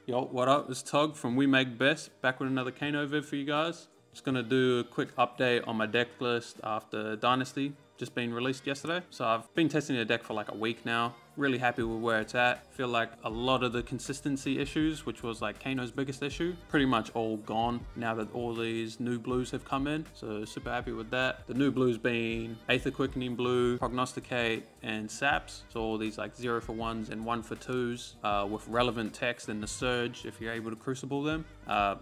Yo, what up? It's Tug from We Make Best, back with another Kano vid for you guys. Just gonna do a quick update on my deck list after Dynasty just been released yesterday. So I've been testing the deck for like a week now. Really happy with where it's at. Feel like a lot of the consistency issues, which was like Kano's biggest issue, pretty much all gone now that all these new blues have come in. So super happy with that. The new blues being Aether Quickening Blue, Prognosticate, and Saps. So all these like 0 for 1s and 1 for 2s with relevant text in the Surge if you're able to Crucible them.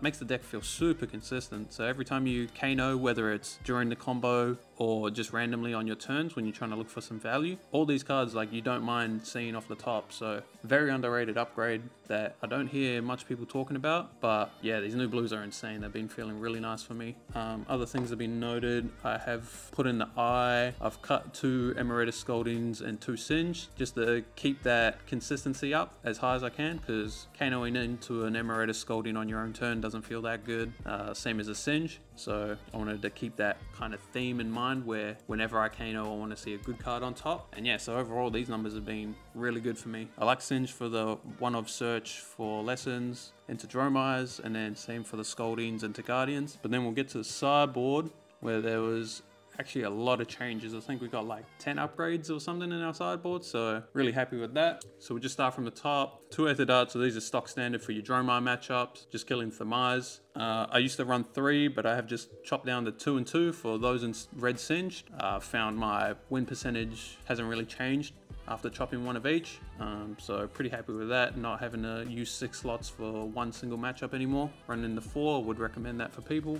Makes the deck feel super consistent. So every time you Kano, whether it's during the combo or just randomly on your turns when you're trying to look for some value, all these cards like you don't mind seeing off the top. So very underrated upgrade that I don't hear much people talking about, but yeah, these new blues are insane. They've been feeling really nice for me. Other things have been noted. I have put in the eye. I've cut 2 Emeritus Scoldings and 2 Singe just to keep that consistency up as high as I can, because Kanoing into an Emeritus Scolding on your own turn doesn't feel that good. Same as a Singe. So I wanted to keep that kind of theme in mind where whenever I Kano, I want to see a good card on top. And yeah, so overall these numbers have been really good for me. I like Singe for the one-of search for lessons into Dromeyes, and then same for the Scoldings into Guardians. But then we'll get to the sideboard where there was actually a lot of changes. I think we got like 10 upgrades or something in our sideboard, so really happy with that. So we'll just start from the top. 2 Aether Darts, so these are stock standard for your Dromeye matchups, just killing Thermeyes. I used to run 3, but I have just chopped down to 2 and 2 for those in Red Singed. Found my win percentage hasn't really changed after chopping 1 of each, so pretty happy with that, not having to use 6 slots for one single matchup anymore. Running the 4, would recommend that for people.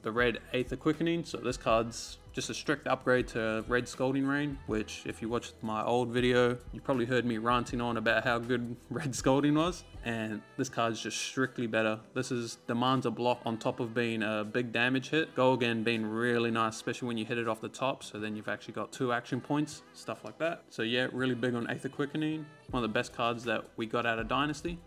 The red Aether Quickening, so this card's just a strict upgrade to red Scolding Rain, which if you watched my old video, you probably heard me ranting on about how good red Scolding was, and this card's just strictly better. This is demands a block on top of being a big damage hit. Go again being really nice, especially when you hit it off the top, so then you've actually got 2 action points, stuff like that. So yeah, really big on Aether Quickening. One of the best cards that we got out of Dynasty.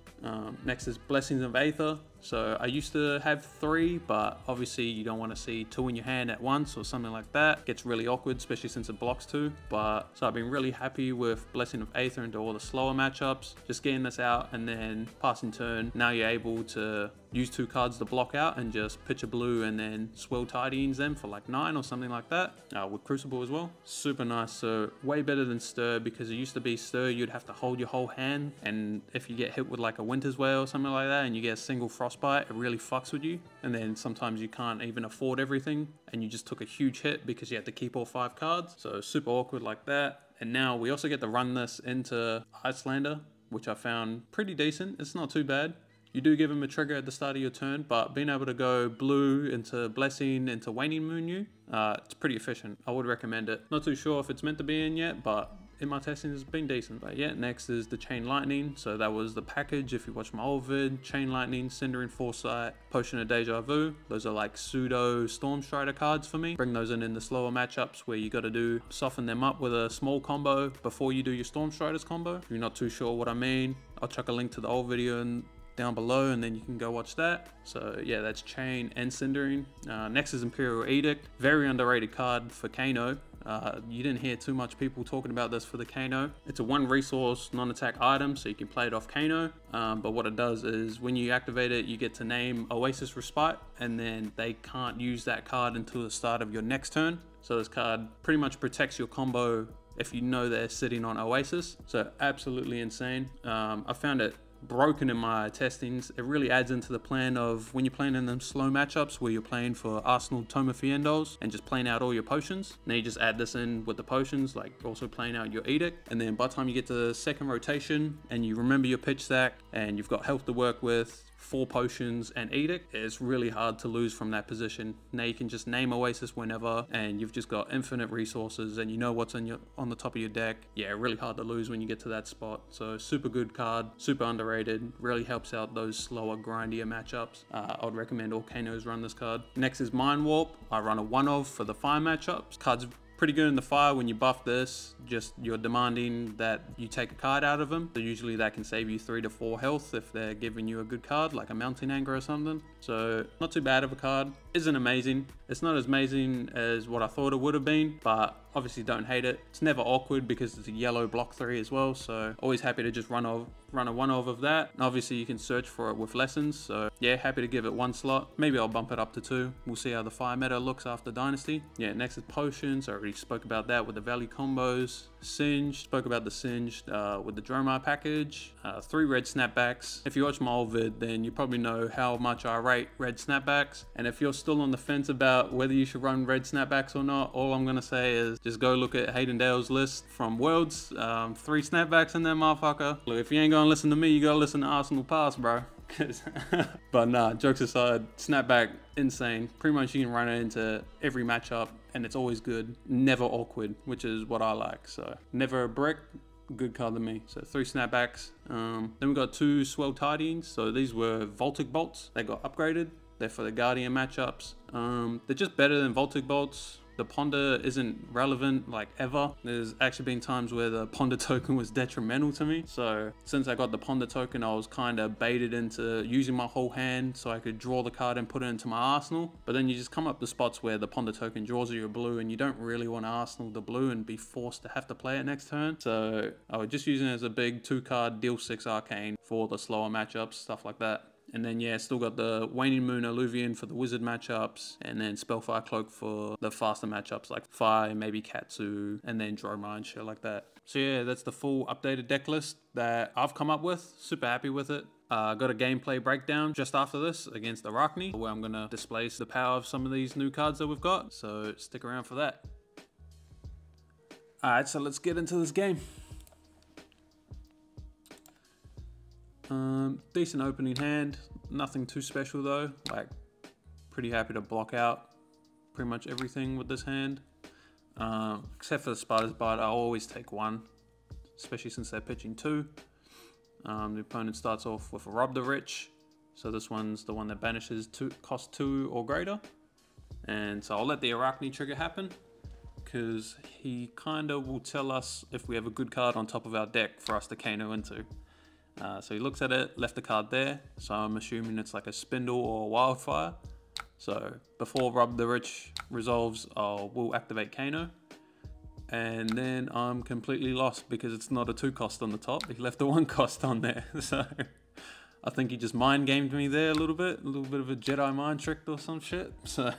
Next is Blessings of Aether. So I used to have 3, but obviously you don't want to see 2 in your hand at once or something like that. Gets really awkward, especially since it blocks 2. But so I've been really happy with Blessing of Aether into all the slower matchups. Just getting this out and then passing turn. Now you're able to use 2 cards to block out and just pitch a blue and then Swell Tidyings them for like 9 or something like that. With Crucible as well. Super nice. So way better than Stir, because it used to be Stir you'd have to hold your whole hand, and if you get hit with like a Winter's Wail or something like that and you get a single Frostbite, it really fucks with you. And then sometimes you can't even afford everything and you just took a huge hit because you had to keep all 5 cards. So super awkward like that. And now we also get to run this into Icelander, which I found pretty decent. It's not too bad. You do give him a trigger at the start of your turn, but being able to go blue into Blessing into Waning Moon you, it's pretty efficient. I would recommend it. Not too sure if it's meant to be in yet, but in my testing it's been decent. But yeah, next is the Chain Lightning. So that was the package if you watch my old vid. Chain Lightning, Cindering Foresight, Potion of Deja Vu. Those are like pseudo Storm Strider cards for me. Bring those in the slower matchups where you got to do soften them up with a small combo before you do your Storm Striders combo. If you're not too sure what I mean, I'll chuck a link to the old video down below and then you can go watch that. So yeah, that's Chain and Cindering. Next is Imperial Edict. Very underrated card for Kano. You didn't hear too much people talking about this for the Kano. It's a 1 resource non-attack item, so you can play it off Kano. But what it does is when you activate it, you get to name Oasis Respite, and then they can't use that card until the start of your next turn. So this card pretty much protects your combo if you know they're sitting on Oasis. So absolutely insane. I found it broken in my testings. It really adds into the plan of when you're playing in them slow matchups where you're playing for Arsenal Tome of Fiendos and just playing out all your potions. Now you just add this in with the potions, like also playing out your Edict, and then by the time you get to the second rotation and you remember your pitch stack and you've got health to work with, 4 potions and Edict, it's really hard to lose from that position. Now you can just name Oasis whenever and you've just got infinite resources and you know what's on the top of your deck. Yeah, really hard to lose when you get to that spot. So super good card, super underrated, really helps out those slower grindier matchups. I would recommend all Kanos run this card. Next is Mind Warp. I run a 1-of for the fire matchups. Card's pretty good in the fire. When you buff this, just you're demanding that you take a card out of them. So usually that can save you 3 to 4 health if they're giving you a good card like a Mounting Anger or something. So not too bad of a card. isn't amazing. It's not as amazing as what I thought it would have been, but obviously don't hate it. It's never awkward because it's a yellow block 3 as well, so always happy to just run a 1-of of that. And obviously you can search for it with lessons, so yeah, happy to give it 1 slot. Maybe I'll bump it up to 2. We'll see how the fire meta looks after Dynasty. Yeah, next is potions. I already spoke about that with the value combos. Singe, spoke about the Singed with the Dromar package. 3 red snapbacks. If you watch my old vid, then you probably know how much I rate red snapbacks. And if you're still on the fence about whether you should run red snapbacks or not, all I'm gonna say is just go look at Hayden Dale's list from Worlds. 3 snapbacks in there, motherfucker. Look, if you ain't gonna listen to me, you gotta listen to Arsenal Pass, bro. But nah, jokes aside, snapback, insane. Pretty much you can run it into every matchup and it's always good. Never awkward, which is what I like. So never a brick, good card to me. So 3 snapbacks. Then we got 2 swell tidyings. So these were Voltic Bolts. They got upgraded. They're for the Guardian matchups. They're just better than Voltic Bolts. The Ponder isn't relevant like ever. There's actually been times where the Ponder token was detrimental to me. So since I got the Ponder token, I was kind of baited into using my whole hand so I could draw the card and put it into my arsenal. But then you just come up to spots where the Ponder token draws you a blue and you don't really want to arsenal the blue and be forced to have to play it next turn. So I was just using it as a big 2-card deal 6 arcane for the slower matchups, stuff like that. And then yeah, still got the Waning Moon Alluvian for the wizard matchups, and then Spellfire Cloak for the faster matchups like Fire, maybe Katsu, and then Dromar and shit like that. So yeah, that's the full updated deck list that I've come up with. Super happy with it. Got a gameplay breakdown just after this against Arakni, where I'm gonna display the power of some of these new cards that we've got. So stick around for that. Alright, so let's get into this game. Decent opening hand, nothing too special though. Like, pretty happy to block out pretty much everything with this hand. Except for the Spider's Bite, I always take 1, especially since they're pitching 2. The opponent starts off with a Rob the Rich, so this one's the one that banishes cost 2 or greater. And so I'll let the Arakni trigger happen, because he kind of will tell us if we have a good card on top of our deck for us to Kano into. So he looks at it, left the card there, so I'm assuming it's like a Spindle or a Wildfire. So before Rob the Rich resolves, we'll activate Kano. And then I'm completely lost because it's not a 2 cost on the top. He left a 1 cost on there. So I think he just mind gamed me there a little bit of a Jedi mind trick or some shit. So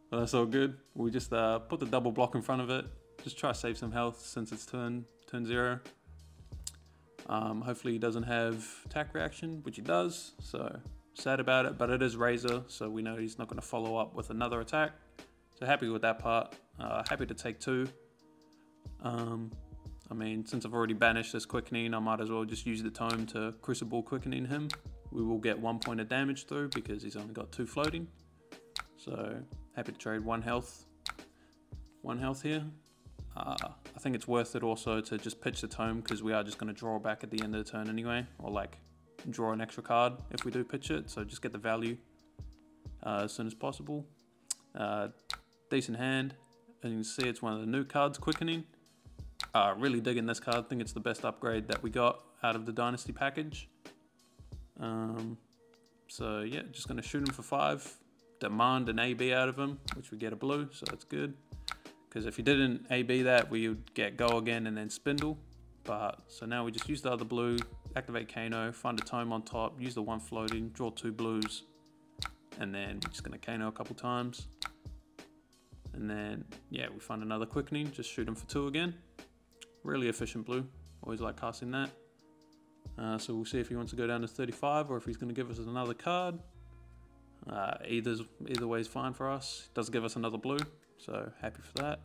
but that's all good. We just put the double block in front of it. Just try to save some health since it's turn 0. Hopefully he doesn't have attack reaction, which he does, so sad about it, but it is Razor, so we know he's not going to follow up with another attack. So happy with that part. Happy to take 2. I mean, since I've already banished this Quickening, I might as well just use the Tome to Crucible Quickening him. We will get 1 point of damage through because he's only got 2 floating. So happy to trade 1 health. 1 health here. I think it's worth it also to just pitch the Tome because we are just going to draw back at the end of the turn anyway, or like draw an extra card if we do pitch it, so just get the value as soon as possible. Decent hand, and you can see it's one of the new cards, Quickening. Really digging this card. I think it's the best upgrade that we got out of the Dynasty package. So yeah, just going to shoot him for 5, demand an AB out of him, which we get a blue, so that's good. Because if you didn't AB that, we would get Go again and then Spindle. But so now we just use the other blue, activate Kano, find a Tome on top, use the 1 floating, draw 2 blues, and then we're just going to Kano a couple times. And then, yeah, we find another Quickening, just shoot him for 2 again. Really efficient blue, always like casting that. So we'll see if he wants to go down to 35 or if he's going to give us another card. Either way is fine for us. It does give us another blue. So happy for that.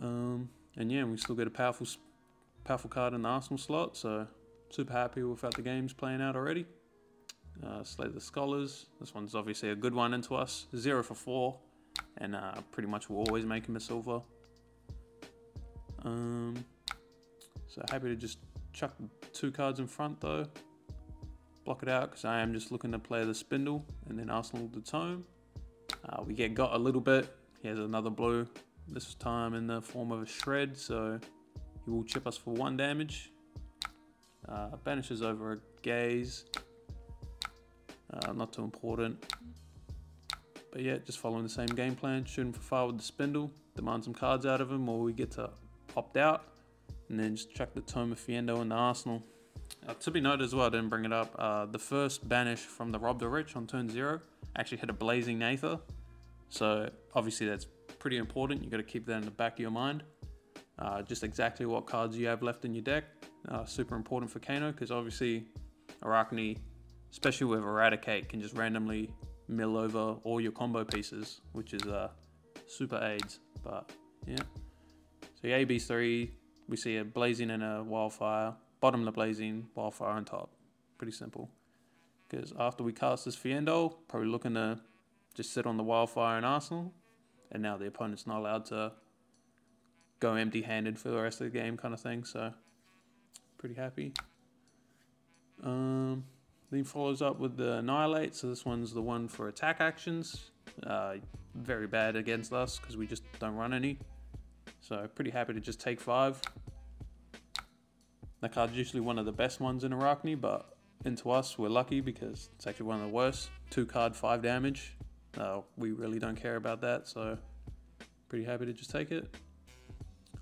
And yeah, we still get a powerful card in the Arsenal slot. So super happy with how the game's playing out already. Slay the Scholars. This one's obviously a good one into us. 0 for 4, and pretty much we'll always make him a silver. So happy to just chuck 2 cards in front though. Block it out because I am just looking to play the Spindle and then Arsenal the Tome. We get got a little bit. He has another blue, this time in the form of a Shred, so he will chip us for 1 damage. Banishes over a Gaze. Not too important. But yeah, just following the same game plan. Shoot him for 5 with the spindle. Demand some cards out of him while we get to opt out. And then just chuck the Tome of Fiendo in the arsenal. To be noted as well, I didn't bring it up. The first banish from the Rob the Rich on turn 0 actually hit a Blazing Aether. So obviously that's pretty important. You got to keep that in the back of your mind. Just exactly what cards you have left in your deck. Super important for Kano, because obviously Arakni, especially with Eradicate, can just randomly mill over all your combo pieces, which is super aids. But yeah, so your AB3, we see a Blazing and a Wildfire. Bottom the Blazing, Wildfire on top. Pretty simple. Because after we cast this Fiendo, probably looking to just sit on the Wildfire and Arsenal. And now the opponent's not allowed to go empty-handed for the rest of the game kind of thing. So, pretty happy. Then follows up with the Annihilate. So this one's the one for attack actions. Very bad against us because we just don't run any. So pretty happy to just take 5. That card's usually one of the best ones in Arakni, but into us, we're lucky because it's actually one of the worst. 2 card, 5 damage. We really don't care about that, so pretty happy to just take it,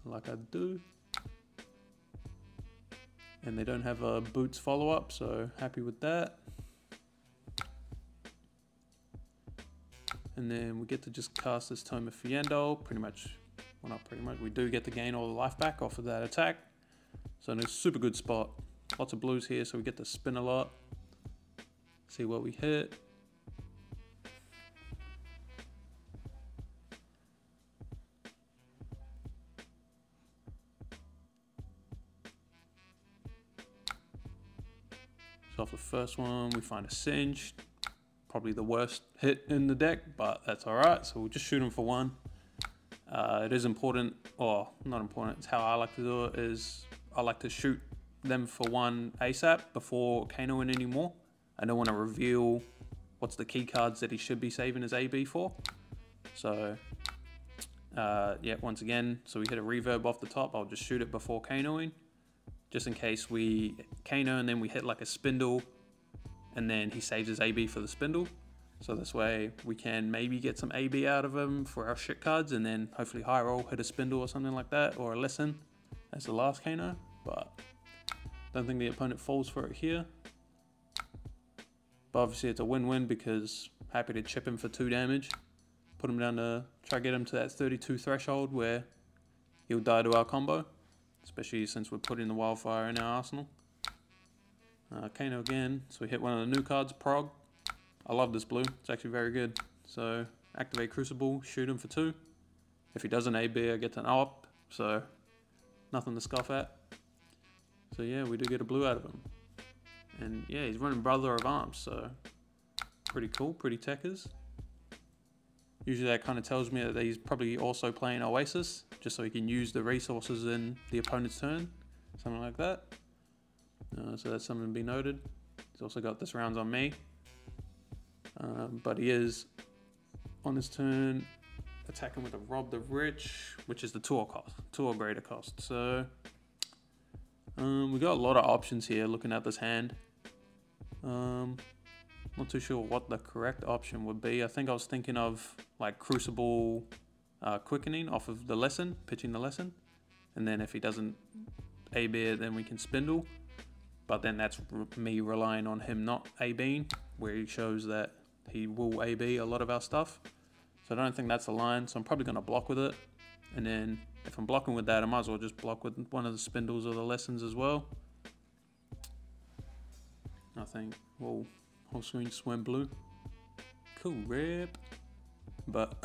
like I do. And they don't have a Boots follow-up, so happy with that. And then we get to just cast this Tome of Fiendo, pretty much, well not pretty much, we do get to gain all the life back off of that attack. So in a super good spot. Lots of blues here, so we get to spin a lot. See what we hit. So off the first one, we find a Singe. Probably the worst hit in the deck, but that's alright. So we'll just shoot him for 1. It is important, or not important, it's how I like to do it, is I like to shoot them for 1 ASAP before Kanoing anymore. I don't want to reveal what's the key cards that he should be saving his AB for. So yeah, once again, so we hit a reverb off the top, I'll just shoot it before Kanoing, just in case we Kano and then we hit like a spindle and then he saves his AB for the spindle. So this way we can maybe get some AB out of him for our shit cards, and then hopefully high roll, hit a spindle or something like that, or a lesson as the last Kano. But don't think the opponent falls for it here. But obviously it's a win-win because happy to chip him for 2 damage. Put him down to try to get him to that 32 threshold where he'll die to our combo. Especially since we're putting the Wildfire in our arsenal. Kano again, so we hit one of the new cards, Prog. I love this blue, it's actually very good. So activate Crucible, shoot him for 2. If he doesn't AB, I get an op, so nothing to scoff at. So yeah, we do get a blue out of him. And yeah, he's running Brother of Arms, so pretty cool, pretty techers. Usually that kind of tells me that he's probably also playing Oasis, just so he can use the resources in the opponent's turn, something like that. So that's something to be noted. He's also got this rounds on me. But he is, on his turn, attacking with a Rob the Rich, which is the 2 or greater cost. So we got a lot of options here looking at this hand. Not too sure what the correct option would be. I think I was thinking of like Crucible Quickening off of the lesson, pitching the lesson. And then if he doesn't AB it, then we can spindle. But then that's me relying on him not ABing, where he shows that he will AB a lot of our stuff. So I don't think that's the line, so I'm probably going to block with it. And then if I'm blocking with that, I might as well just block with one of the spindles or the lessons as well. I think, whoa, whole screen just went blue. Cool rip. But,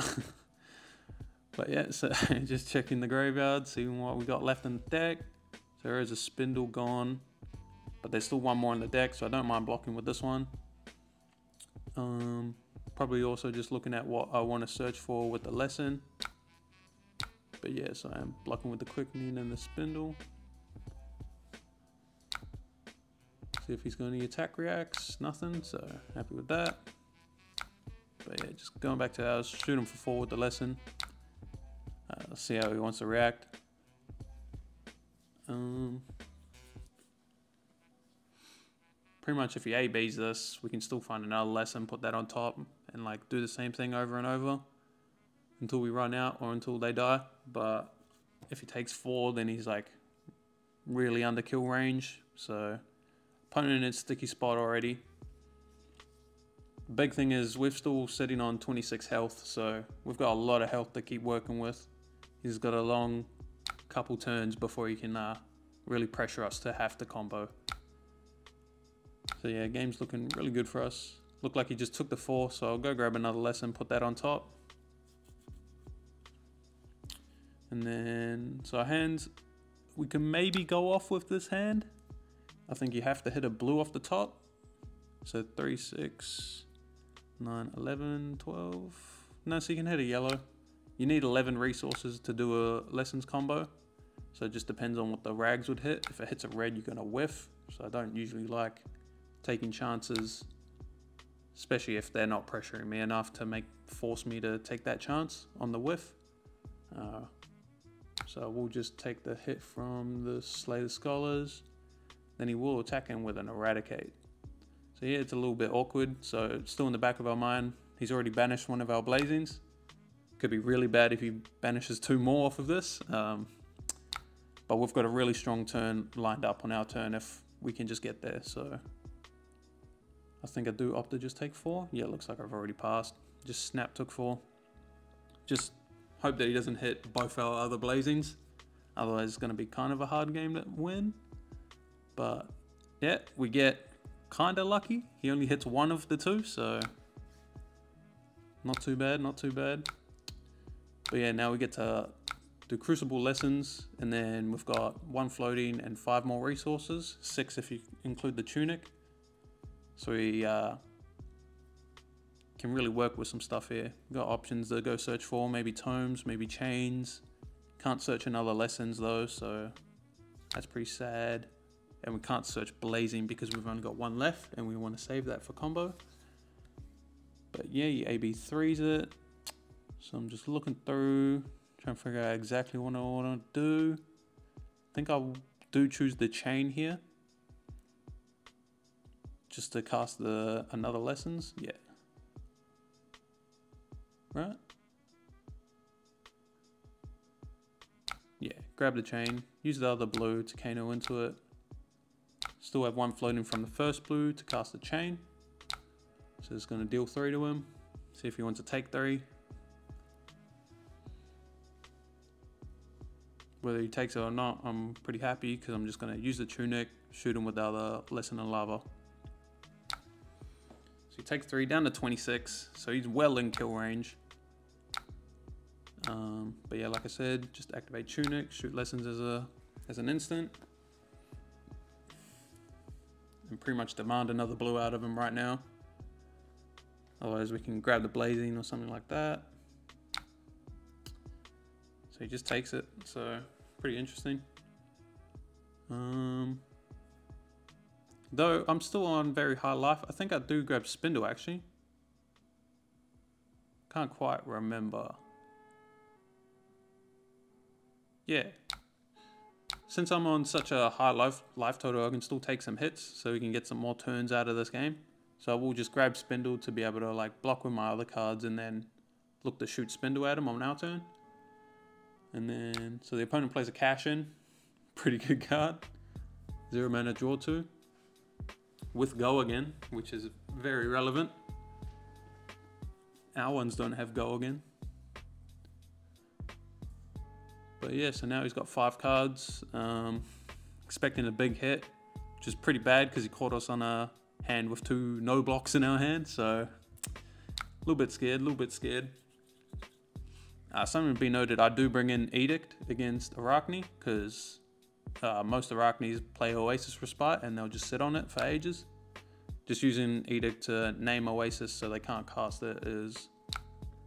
but yeah, so just checking the graveyard, seeing what we got left in the deck. So there is a spindle gone. But there's still one more in the deck, so I don't mind blocking with this one. Probably also just looking at what I want to search for with the lesson. But yeah, so I'm blocking with the quickening and the spindle. See if he's got any attack reacts. Nothing, so happy with that. But yeah, just going back to ours, shoot him for 4 with the lesson. See how he wants to react. pretty much if he ABs this, we can still find another lesson, put that on top, and like do the same thing over and over until we run out or until they die. But if he takes 4, then he's like really under kill range. So opponent in a sticky spot already. Big thing is we're still sitting on 26 health, so we've got a lot of health to keep working with. He's got a long couple turns before he can really pressure us to have to combo. So yeah, game's looking really good for us. Looked like he just took the 4, so I'll go grab another lesson, put that on top. And then, so our hands, we can maybe go off with this hand. I think you have to hit a blue off the top. So 3, 6, 9, 11, 12. No, so you can hit a yellow. You need 11 resources to do a lessons combo. So it just depends on what the rags would hit. If it hits a red, you're gonna whiff. So I don't usually like taking chances, especially if they're not pressuring me enough to force me to take that chance on the whiff. So we'll just take the hit from the Slay the Scholars. Then he will attack him with an Eradicate. So yeah, it's a little bit awkward. So it's still in the back of our mind. He's already banished one of our Blazings. Could be really bad if he banishes 2 more off of this. But we've got a really strong turn lined up on our turn if we can just get there. So I think I do opt to just take 4. Yeah, it looks like I've already passed. Just snap took 4. Just hope that he doesn't hit both our other Blazings. Otherwise it's gonna be kind of a hard game to win. But yeah, we get kind of lucky. He only hits 1 of the 2, so not too bad, not too bad. But yeah, now we get to do Crucible lessons, and then we've got 1 floating and 5 more resources, 6 if you include the tunic. So we can really work with some stuff here. We've got options to go search for, maybe tomes, maybe chains. Can't search another lessons though, so that's pretty sad. And we can't search blazing because we've only got 1 left and we want to save that for combo. But yeah, you AB3s it. So I'm just looking through, trying to figure out exactly what I want to do. I think I do choose the chain here, just to cast another lessons. Yeah. Right? Yeah, grab the chain, use the other blue to Kano into it. Still have 1 floating from the first blue to cast the chain. So it's going to deal 3 to him. See if he wants to take 3. Whether he takes it or not, I'm pretty happy because I'm just going to use the tunic, shoot him with the other lesson and lava. So he takes 3 down to 26. So he's well in kill range. But yeah, like I said, just activate tunic, shoot lessons as an instant. And pretty much demand another blue out of him right now. Otherwise we can grab the blazing or something like that. So he just takes it, so pretty interesting. Though I'm still on very high life, I think I do grab Spindle actually. Can't quite remember. Yeah. Since I'm on such a high life total, I can still take some hits so we can get some more turns out of this game. So I will just grab Spindle to be able to like block with my other cards and then look to shoot Spindle at him on our turn. And then, so the opponent plays a cash in. Pretty good card. 0 mana draw 2. With go again, which is very relevant. Our ones don't have go again. But yeah, so now he's got 5 cards. Expecting a big hit, which is pretty bad because he caught us on a hand with 2 no blocks in our hand. So a little bit scared, Something to be noted, I do bring in Edict against Arakni because most Araknis play Oasis Respite and they'll just sit on it for ages. Just using Edict to name Oasis so they can't cast it is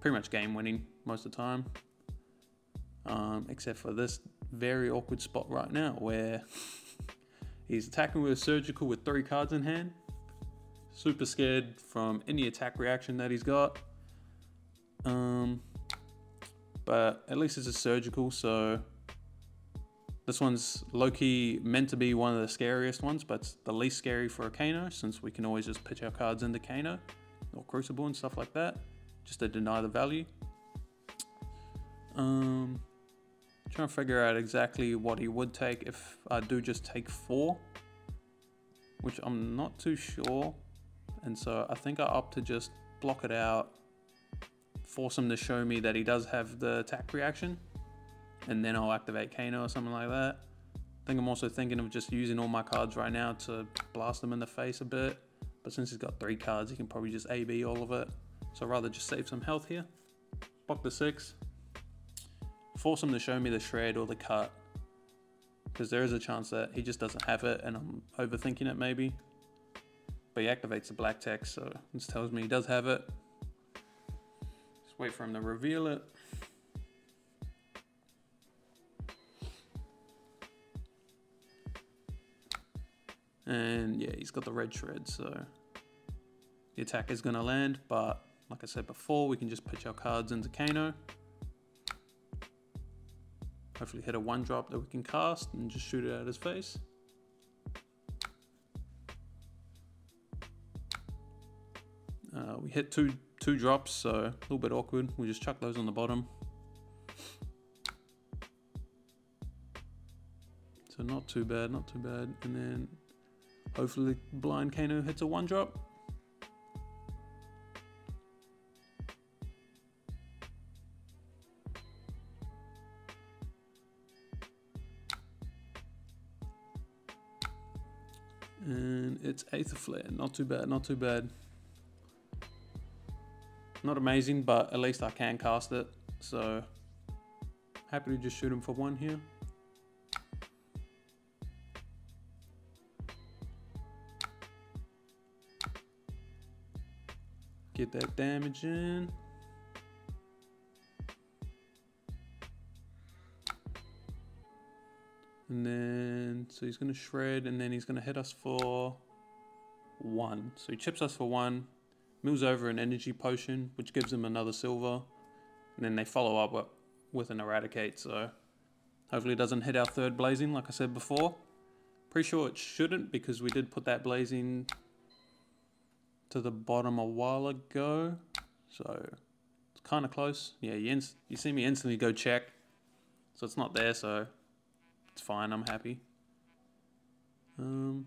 pretty much game winning most of the time. Except for this very awkward spot right now where he's attacking with a Surgical with 3 cards in hand. Super scared from any attack reaction that he's got. But at least it's a Surgical, so This one's low-key meant to be one of the scariest ones, but it's the least scary for a Kano, since we can always just pitch our cards into Kano or Crucible and stuff like that, just to deny the value. Trying to figure out exactly what he would take if I do just take 4, which I'm not too sure, and so I think I opt to just block it out, force him to show me that he does have the attack reaction, and then I'll activate Kano or something like that. I think I'm also thinking of just using all my cards right now to blast him in the face a bit, but since he's got 3 cards, he can probably just AB all of it, so I'd rather just save some health here. Block the 6. Force him to show me the shred or the cut, because there is a chance that he just doesn't have it and I'm overthinking it maybe. But he activates the black text, so this tells me he does have it. Just wait for him to reveal it. And yeah, he's got the red shred, so the attack is going to land, but like I said before, we can just pitch our cards into Kano. Hopefully hit a 1-drop that we can cast and just shoot it at his face. We hit two drops, so a little bit awkward. We just chuck those on the bottom. So not too bad, not too bad. And then hopefully blind Kano hits a 1-drop. And it's Aether Flare, not too bad, not too bad. Not amazing, but at least I can cast it. So happy to just shoot him for 1 here. Get that damage in. And then, so he's gonna shred and then he's gonna hit us for 1. So he chips us for 1, mills over an energy potion, which gives him another silver. And then they follow up with an eradicate. So hopefully it doesn't hit our 3rd blazing, like I said before. Pretty sure it shouldn't, because we did put that blazing to the bottom a while ago. So it's kind of close. Yeah, you see me instantly go check. So it's not there, so it's fine, I'm happy. And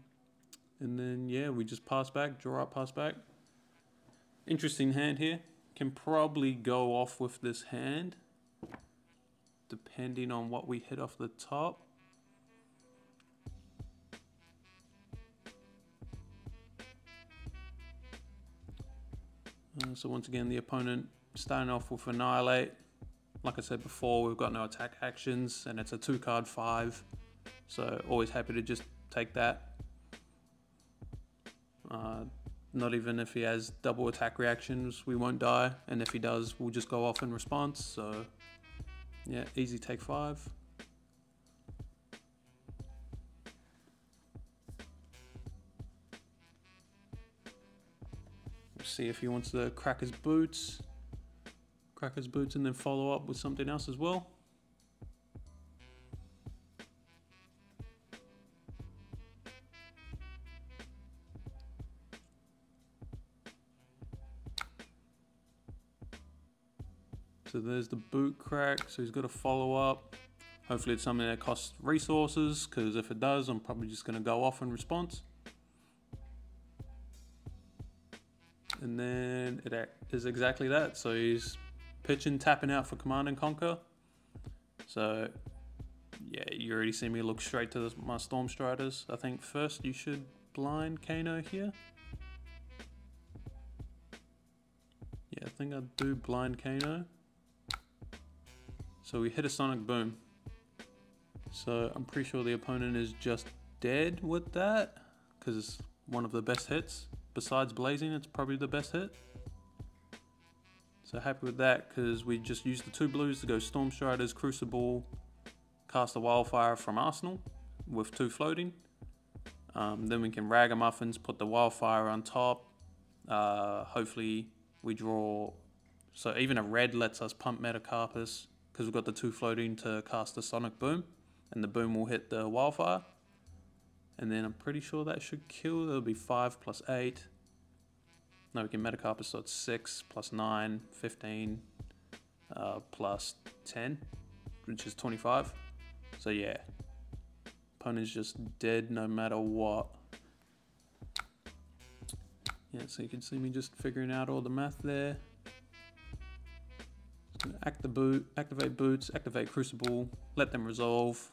then, yeah, we just pass back, draw up, pass back. Interesting hand here. Can probably go off with this hand, depending on what we hit off the top. So once again, the opponent starting off with Annihilate. Like I said before, we've got no attack actions and it's a 2-card 5. So always happy to just take that. Not even if he has double attack reactions, we won't die. And if he does, we'll just go off in response. So yeah, easy take 5. We'll see if he wants to crack his boots. Crack his boots and then follow up with something else as well. So there's the boot crack, so he's got to follow up. Hopefully it's something that costs resources, because if it does, I'm probably just going to go off in response. And then it is exactly that. So he's pitching, tapping out for Command and Conquer. So yeah, you already see me look straight to my Storm Striders. I think first you should blind Kano here. Yeah, I think I'd do blind Kano. So we hit a Sonic Boom. So I'm pretty sure the opponent is just dead with that, because it's one of the best hits. Besides Blazing, it's probably the best hit. So happy with that, because we just used the 2 blues to go Storm Striders, Crucible, cast a Wildfire from Arsenal with 2 floating. Then we can Ragamuffins, put the Wildfire on top. Hopefully we draw, so even a red lets us pump Metacarpus, because we've got the 2 floating to cast the Sonic Boom. and the boom will hit the wildfire. And then I'm pretty sure that should kill. It'll be 5 plus 8. No, we can Metacarpus, so it's 6 plus 9, 15 plus 10, which is 25. So yeah, opponent's just dead no matter what. Yeah, so you can see me just figuring out all the math there. Activate boots, activate crucible, let them resolve,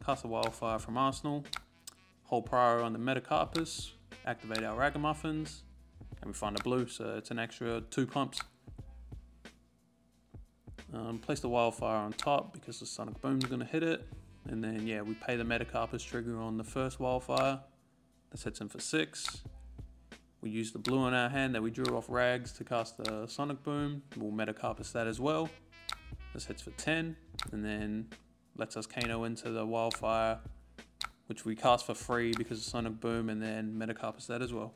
cast a wildfire from Arsenal, hold prior on the Metacarpus, activate our Ragamuffins, and we find a blue, so it's an extra 2 pumps. Place the wildfire on top because the Sonic Boom is going to hit it, and then yeah, we pay the Metacarpus trigger on the first wildfire. This hits him for 6. We use the blue in our hand that we drew off Rags to cast the Sonic Boom. We'll Metacarpus that as well. This hits for 10, and then lets us Kano into the wildfire, which we cast for free because of Sonic Boom, and then Metacarpus that as well.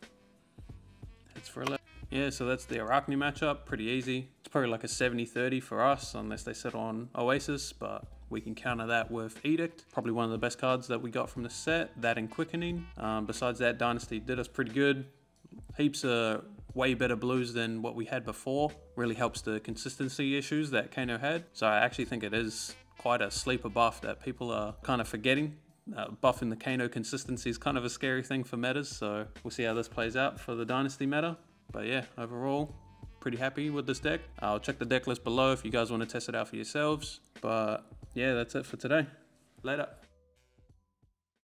Hits for 11. Yeah, so that's the Arakni matchup. Pretty easy. It's probably like a 70-30 for us, unless they settle on Oasis, but we can counter that with Edict. Probably one of the best cards that we got from the set. That and Quickening. Besides that, Dynasty did us pretty good. Heaps of way better blues than what we had before. Really helps the consistency issues that Kano had. So I actually think it is quite a sleeper buff that people are kind of forgetting. Buffing the Kano consistency is kind of a scary thing for metas, so we'll see how this plays out for the Dynasty meta. But yeah, overall, pretty happy with this deck. I'll check the deck list below if you guys want to test it out for yourselves. But yeah, that's it for today. Later.